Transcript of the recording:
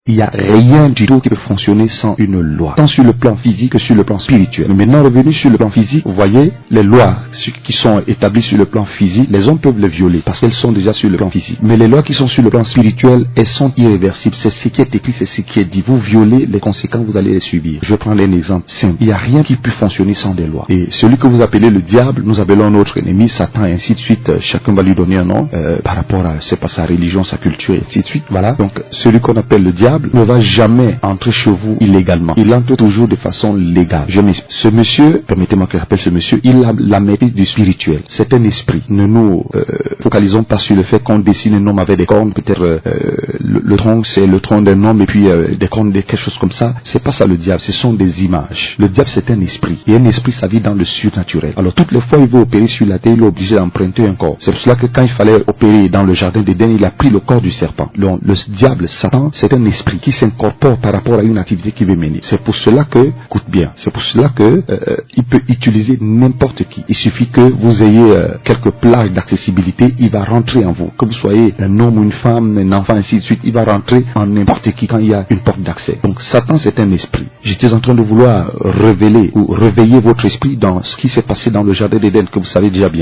Il n'y a rien du tout qui peut fonctionner sans une loi, tant sur le plan physique que sur le plan spirituel. Mais maintenant, revenu sur le plan physique, vous voyez, les lois qui sont établies sur le plan physique, les hommes peuvent les violer parce qu'elles sont déjà sur le plan physique. Mais les lois qui sont sur le plan spirituel, elles sont irréversibles. C'est ce qui est écrit, c'est ce qui est dit. Vous violez, les conséquences, vous allez les subir. Je vais prendre un exemple simple. Il n'y a rien qui peut fonctionner sans des lois. Et celui que vous appelez le diable, nous appelons notre ennemi, Satan, et ainsi de suite. Chacun va lui donner un nom par rapport à, c'est pas sa religion, sa culture, et ainsi de suite. Voilà. Donc, celui qu'on appelle le diable ne va jamais entrer chez vous illégalement. Il entre toujours de façon légale. Je m'explique. Ce monsieur, permettez-moi que j'appelle ce monsieur, il a la maîtrise du spirituel. C'est un esprit. Ne nous focalisons pas sur le fait qu'on dessine un homme avec des cornes. Peut-être le tronc, c'est le tronc d'un homme et puis des cornes, quelque chose comme ça. C'est pas ça le diable. Ce sont des images. Le diable, c'est un esprit. Et un esprit, ça vit dans le surnaturel. Alors, toutes les fois il veut opérer sur la terre, il est obligé d'emprunter un corps. C'est pour cela que quand il fallait opérer dans le jardin d'Éden, il a pris le corps du serpent. Le diable, Satan, c'est un esprit qui s'incorpore par rapport à une activité qu'il veut mener. C'est pour cela que, écoute bien, c'est pour cela que il peut utiliser n'importe qui. Il suffit que vous ayez quelques plages d'accessibilité, il va rentrer en vous. Que vous soyez un homme ou une femme, un enfant, ainsi de suite, il va rentrer en n'importe qui quand il y a une porte d'accès. Donc Satan, c'est un esprit. J'étais en train de vouloir révéler ou réveiller votre esprit dans ce qui s'est passé dans le jardin d'Éden, que vous savez déjà bien.